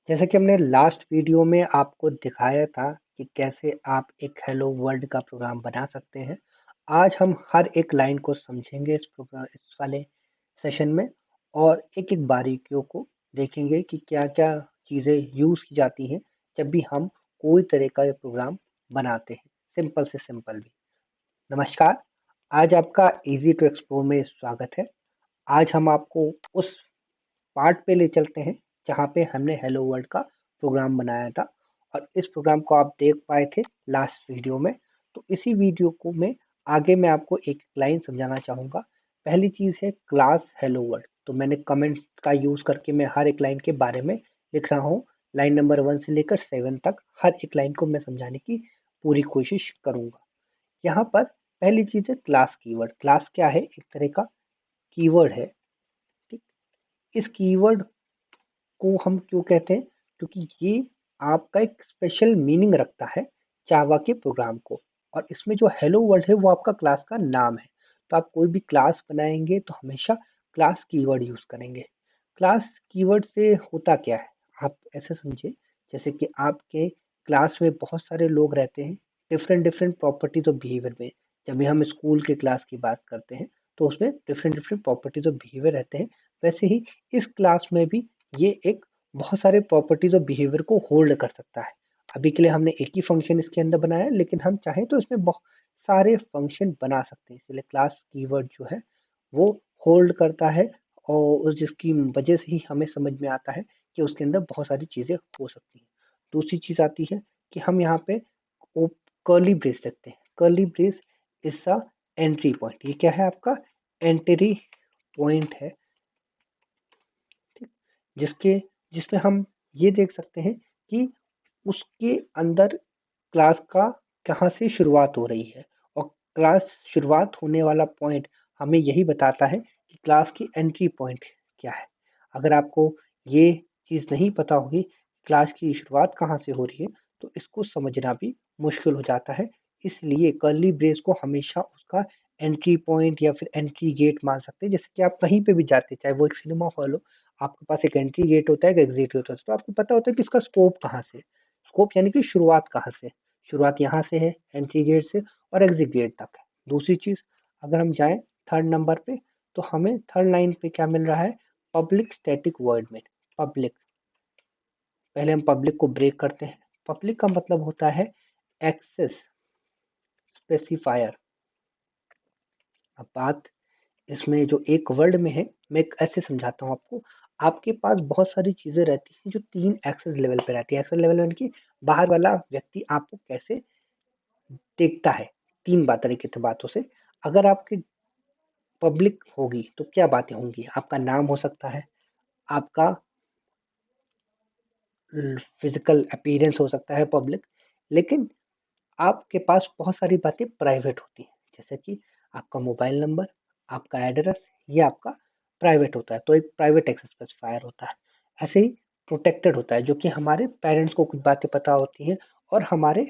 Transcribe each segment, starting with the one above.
जैसे कि हमने लास्ट वीडियो में आपको दिखाया था कि कैसे आप एक हेलो वर्ल्ड का प्रोग्राम बना सकते हैं। आज हम हर एक लाइन को समझेंगे इस वाले सेशन में और एक-एक बारीकियों को देखेंगे कि क्या-क्या चीज़ें यूज़ की जाती हैं जब भी हम कोई तरह का ये प्रोग्राम बनाते हैं, सिंपल से सिंपल भी। नमस्कार, आज आपका ईज़ी टू एक्सप्लोर में स्वागत है। आज हम आपको उस पार्ट पे ले चलते हैं जहाँ पे हमने हेलो वर्ल्ड का प्रोग्राम बनाया था और इस प्रोग्राम को आप देख पाए थे लास्ट वीडियो में। तो इसी वीडियो को मैं आपको एक लाइन समझाना चाहूँगा। पहली चीज़ है क्लास हेलो वर्ल्ड। तो मैंने कमेंट का यूज़ करके मैं हर एक लाइन के बारे में लिख रहा हूँ। लाइन नंबर 1 से लेकर 7 तक हर एक लाइन को मैं समझाने की पूरी कोशिश करूँगा। यहाँ पर पहली चीज़ है क्लास कीवर्ड। क्लास क्या है? एक तरह का कीवर्ड है। ठीक, इस कीवर्ड को हम क्यों कहते हैं? क्योंकि ये आपका एक स्पेशल मीनिंग रखता है जावा के प्रोग्राम को और इसमें जो हेलो वर्ल्ड है वो आपका क्लास का नाम है। तो आप कोई भी क्लास बनाएंगे तो हमेशा क्लास कीवर्ड यूज करेंगे। क्लास कीवर्ड से होता क्या है? आप ऐसे समझिए जैसे कि आपके क्लास में बहुत सारे लोग रहते हैं different different properties of behaviour में। जब भी हम स्कूल के क्लास की बात करते हैं तो उसमें different different properties of behaviour रहते हैं। वैसे ही इस क्लास में भी ये एक बहुत सारे प्रॉपर्टीज और बिहेवियर को होल्ड कर सकता है। अभी के लिए हमने एक ही फंक्शन इसके अंदर बनाया है लेकिन हम चाहें तो इसमें बहुत सारे फंक्शन बना सकते हैं। इसलिए क्लास कीवर्ड जो है वो होल्ड करता है और जिसकी वजह से ही हमें समझ में आता है कि उसके अंदर बहुत सारी चीजें हो सकती हैं। दूसरी चीज आती है कि हम यहाँ पे कर्ली ब्रेस रखते हैं। Curly brace is a entry point. ये क्या है? आपका एंट्री पॉइंट है। ठीक, जिसके जिसमें हम ये देख सकते हैं कि उसके अंदर क्लास का कहाँ से शुरुआत हो रही है और क्लास शुरुआत होने वाला पॉइंट हमें यही बताता है कि क्लास की एंट्री पॉइंट क्या है। अगर आपको ये चीज़ नहीं पता होगी क्लास की शुरुआत कहाँ से हो रही है तो इसको समझना भी मुश्किल हो जाता है। इसलिए कर्ली ब्रेस को हमेशा उसका एंट्री पॉइंट या फिर एंट्री गेट मान सकते हैं। जैसे कि आप कहीं पे भी जाते हैं चाहे वो एक सिनेमा हॉल हो, आपके पास एक एंट्री गेट होता है, एक एग्जिट गेट होता है, तो आपको पता होता है कि इसका स्कोप कहाँ से, स्कोप यानी कि शुरुआत कहाँ से। शुरुआत यहाँ से है एंट्री गेट से और एग्जिट गेट तक है। दूसरी चीज अगर हम जाएं थर्ड नंबर पे तो हमें थर्ड लाइन पे क्या मिल रहा है? पब्लिक स्टैटिक वर्ड में पब्लिक। पहले हम पब्लिक को ब्रेक करते हैं। पब्लिक का मतलब होता है एक्सेस स्पेसिफायर। अब बात इसमें जो एक वर्ड में है मैं एक ऐसे समझाता हूँ आपको। आपके पास बहुत सारी चीजें रहती हैं जो 3 एक्सेस लेवल पे रहती है। एक्सेस लेवल यानी कि बाहर वाला व्यक्ति आपको कैसे देखता है। 3 बात तरीके से बातों से अगर आपकी पब्लिक होगी तो क्या बातें होंगी? आपका नाम हो सकता है, आपका फिजिकल अपीयरेंस हो सकता है पब्लिक, लेकिन आपके पास बहुत सारी बातें प्राइवेट होती हैं। जैसे कि आपका मोबाइल नंबर, आपका एड्रेस, ये आपका प्राइवेट होता है। तो एक प्राइवेट एक्सेस स्पेसिफायर होता है। ऐसे ही प्रोटेक्टेड होता है जो कि हमारे पेरेंट्स को कुछ बातें पता होती हैं और हमारे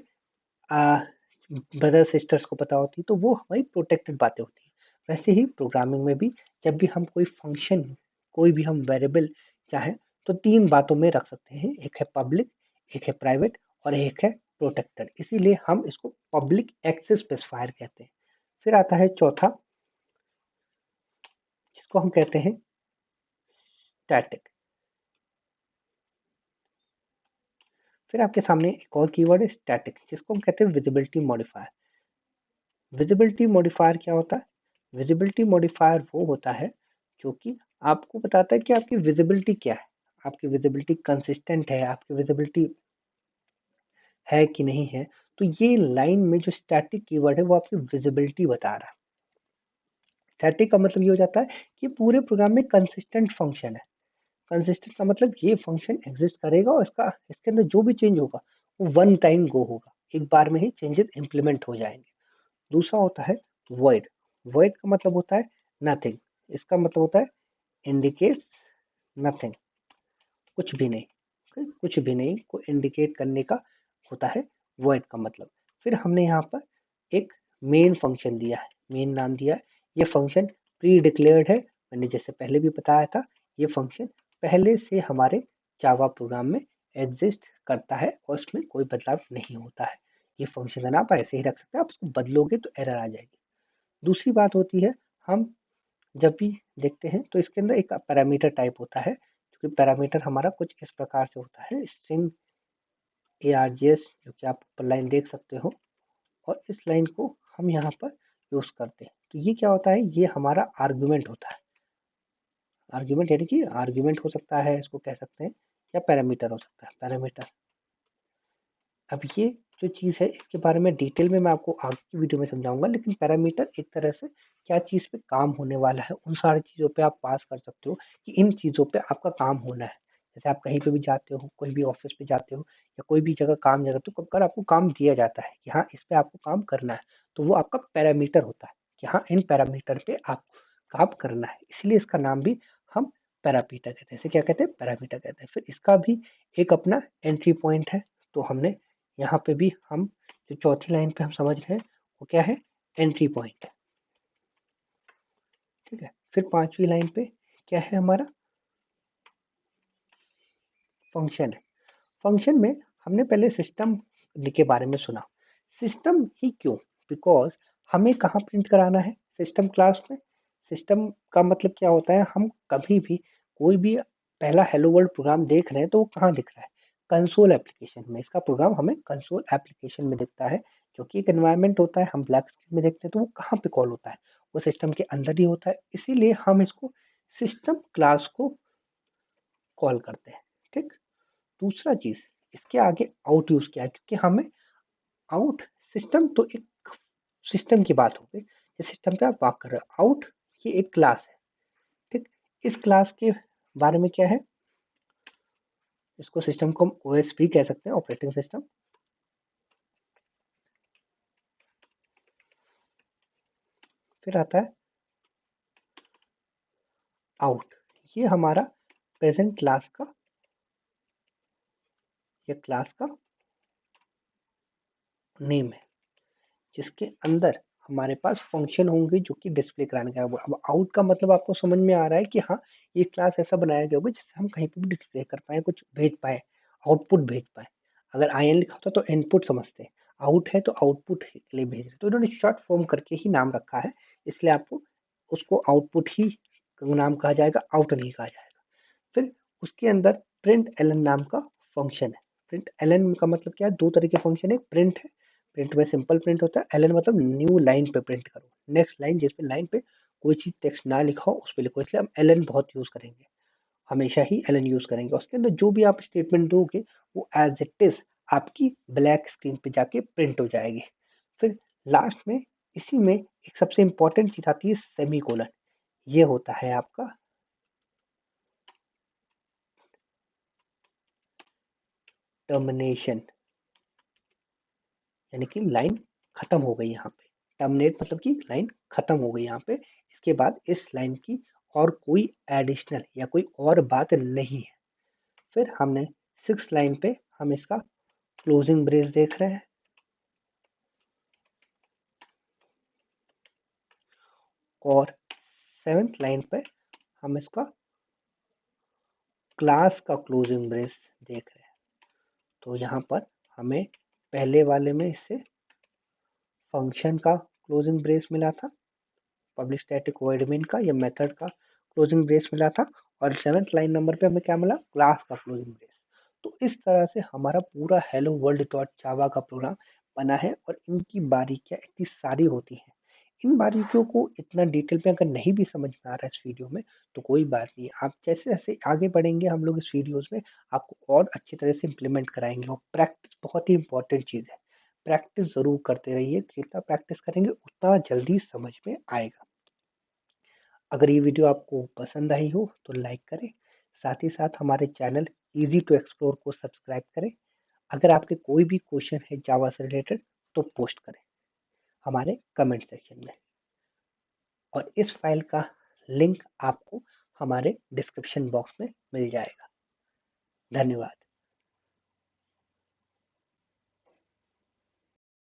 ब्रदर सिस्टर्स को पता होती है तो वो हमारी प्रोटेक्टेड बातें होती हैं। वैसे ही प्रोग्रामिंग में भी जब भी हम कोई फंक्शन, कोई भी हम वेरिएबल चाहे तो 3 बातों में रख सकते हैं। एक है पब्लिक, एक है प्राइवेट और एक है प्रोटेक्टेड। इसीलिए हम इसको पब्लिक एक्सेस स्पेसिफायर कहते हैं। फिर आता है चौथा जिसको हम कहते हैं स्टैटिक। फिर आपके सामने एक और कीवर्ड है स्टैटिक जिसको हम कहते हैं विजिबिलिटी मॉडिफायर। विजिबिलिटी मॉडिफायर क्या होता है? विजिबिलिटी मॉडिफायर वो होता है जो कि आपको बताता है कि आपकी विजिबिलिटी क्या है। आपकी विजिबिलिटी कंसिस्टेंट है, आपकी विजिबिलिटी है कि नहीं है। तो ये लाइन में जो स्टैटिक कीवर्ड है वो आपकी विजिबिलिटी बता रहा है। स्टैटिक का मतलब ये हो जाता है कि पूरे प्रोग्राम में कंसिस्टेंट फंक्शन है। कंसिस्टेंट का मतलब ये फंक्शन एग्जिस्ट करेगा और इसका इसके अंदर जो भी चेंज होगा वो वन टाइम गो होगा, एक बार में ही चेंजेस इंप्लीमेंट हो जाएंगे। दूसरा होता है void। void का मतलब होता है नथिंग। इसका मतलब होता है इंडिकेट्स नथिंग, कुछ भी नहीं। कुछ भी नहीं को इंडिकेट करने का होता है void का मतलब। फिर हमने यहाँ पर एक मेन फंक्शन दिया है, मेन नाम दिया है। ये फंक्शन प्री डिक्लेयर्ड है। मैंने जैसे पहले भी बताया था ये फंक्शन पहले से हमारे जावा प्रोग्राम में एग्जिस्ट करता है और उसमें कोई बदलाव नहीं होता है। ये फंक्शन आप ऐसे ही रख सकते हैं, आप उसको बदलोगे तो एरर आ जाएगी। दूसरी बात होती है, हम जब भी देखते हैं तो इसके अंदर एक पैरामीटर टाइप होता है, क्योंकि पैरामीटर हमारा कुछ इस प्रकार से होता है, स्ट्रिंग args, जो कि आप ऊपर लाइन देख सकते हो, और इस लाइन को हम यहाँ पर यूज करते हैं। तो ये क्या होता है, ये हमारा आर्गुमेंट होता है। आर्गुमेंट यानी कि आर्गुमेंट हो सकता है, इसको कह सकते हैं, या पैरामीटर हो सकता है, पैरामीटर। अब ये जो चीज़ है इसके बारे में डिटेल में मैं आपको आगे की वीडियो में समझाऊंगा, लेकिन पैरामीटर एक तरह से क्या चीज़ पे काम होने वाला है, उन सारी चीज़ों पे आप पास कर सकते हो कि इन चीज़ों पे आपका काम होना है। जैसे आप कहीं पे भी जाते हो, कोई भी ऑफिस पे जाते हो या कोई भी जगह काम जगह, तो अगर आपको काम दिया जाता है कि हाँ इस पे आपको काम करना है, तो वो आपका पैरामीटर होता है कि हाँ इन पैरामीटर पे आपको काम करना है, इसलिए इसका नाम भी हम पैरामीटर कहते हैं। इसे क्या कहते हैं, पैरामीटर कहते हैं। फिर इसका भी एक अपना एंट्री पॉइंट है। तो हमने यहाँ पे भी हम जो चौथी लाइन पे हम समझ रहे हैं वो क्या है, एंट्री पॉइंट है। ठीक है, फिर पांचवी लाइन पे क्या है हमारा, फंक्शन है। फंक्शन में हमने पहले सिस्टम के बारे में सुना। सिस्टम ही क्यों, बिकॉज हमें कहाँ प्रिंट कराना है, सिस्टम क्लास में। सिस्टम का मतलब क्या होता है, हम कभी भी कोई भी पहला हेलो वर्ल्ड प्रोग्राम देख रहे हैं तो वो कहाँ दिख रहा है, कंसोल एप्लीकेशन में। इसका प्रोग्राम हमें कंसोल एप्लीकेशन में दिखता है, जो कि एक एनवायरनमेंट होता है, हम ब्लैक स्क्रीन में देखते हैं, तो वो कहाँ पे कॉल होता है, वो सिस्टम के अंदर ही होता है। इसीलिए हम इसको सिस्टम क्लास को कॉल करते हैं। ठीक। दूसरा चीज, इसके आगे आउट यूज किया है, क्योंकि हमें आउट, सिस्टम तो एक सिस्टम की बात हो गई, जिस सिस्टम पे आप बात कर रहे हो, आउट ये एक क्लास है। ठीक। इस क्लास के बारे में क्या है, इसको सिस्टम को हम ओएस भी कह सकते हैं, ऑपरेटिंग सिस्टम। फिर आता है आउट, ये हमारा प्रेजेंट क्लास का या क्लास का नेम है, जिसके अंदर हमारे पास फंक्शन होंगे जो कि डिस्प्ले कराने का है। अब आउट का मतलब आपको समझ में आ रहा है कि हाँ ये क्लास ऐसा बनाया गया होगा जिससे हम कहीं पे भी डिस्प्ले कर पाए, कुछ भेज पाए, आउटपुट भेज पाए। अगर IN लिखा होता तो इनपुट समझते हैं, आउट है तो आउटपुट के लिए भेज रहे, तो इन्होंने शॉर्ट फॉर्म करके ही नाम रखा है, इसलिए आपको उसको आउटपुट ही नाम कहा जाएगा, आउट नहीं कहा जाएगा। फिर उसके अंदर प्रिंट एलन नाम का फंक्शन है। प्रिंट एलन का मतलब क्या है, दो तरह के फंक्शन है, प्रिंट है, प्रिंट में सिंपल प्रिंट होता है, एलन मतलब न्यू लाइन पे प्रिंट करो, नेक्स्ट लाइन जिसपे लाइन पे कोई चीज टेक्स्ट ना लिखा हो उस पे लिखो, इसलिए हम एलन बहुत यूज करेंगे, हमेशा ही एलन यूज करेंगे। उसके अंदर जो भी आप स्टेटमेंट दोगे वो एज इट इज आपकी ब्लैक स्क्रीन पे जाके प्रिंट हो जाएगी। फिर लास्ट में इसी में एक सबसे इंपॉर्टेंट चीज आती है, सेमी कोलन। ये होता है आपका टर्मिनेशन, यानी कि लाइन खत्म हो गई यहाँ पे। टर्मिनेट मतलब कि लाइन खत्म हो गई यहाँ पे, इसके बाद इस लाइन की और कोई एडिशनल या कोई और बात नहीं है। फिर हमने सिक्स लाइन पे हम इसका क्लोजिंग ब्रेस देख रहे हैं, और सेवेंथ लाइन पे हम इसका क्लास का क्लोजिंग ब्रेस देख रहे हैं। तो यहाँ पर हमें पहले वाले में इससे फंक्शन का क्लोजिंग ब्रेस मिला था, पब्लिक स्टैटिक वॉइड मेन का या मेथड का क्लोजिंग ब्रेस मिला था, और सेवेंथ लाइन नंबर पे हमें क्या मिला, क्लास का क्लोजिंग ब्रेस। तो इस तरह से हमारा पूरा हेलो वर्ल्ड डॉट जावा का प्रोग्राम बना है, और इनकी बारीकियां इतनी सारी होती हैं। इन बारीकियों को इतना डिटेल में अगर नहीं भी समझ में आ रहा है इस वीडियो में, तो कोई बात नहीं, आप जैसे जैसे आगे बढ़ेंगे हम लोग इस वीडियोस में आपको और अच्छी तरह से इम्प्लीमेंट कराएंगे। और प्रैक्टिस बहुत ही इंपॉर्टेंट चीज़ है, प्रैक्टिस ज़रूर करते रहिए, जितना प्रैक्टिस करेंगे उतना जल्दी समझ में आएगा। अगर ये वीडियो आपको पसंद आई हो तो लाइक करें, साथ ही साथ हमारे चैनल इजी टू एक्सप्लोर को सब्सक्राइब करें। अगर आपके कोई भी क्वेश्चन है जावा से रिलेटेड तो पोस्ट करें हमारे कमेंट सेक्शन में, और इस फाइल का लिंक आपको हमारे डिस्क्रिप्शन बॉक्स में मिल जाएगा। धन्यवाद।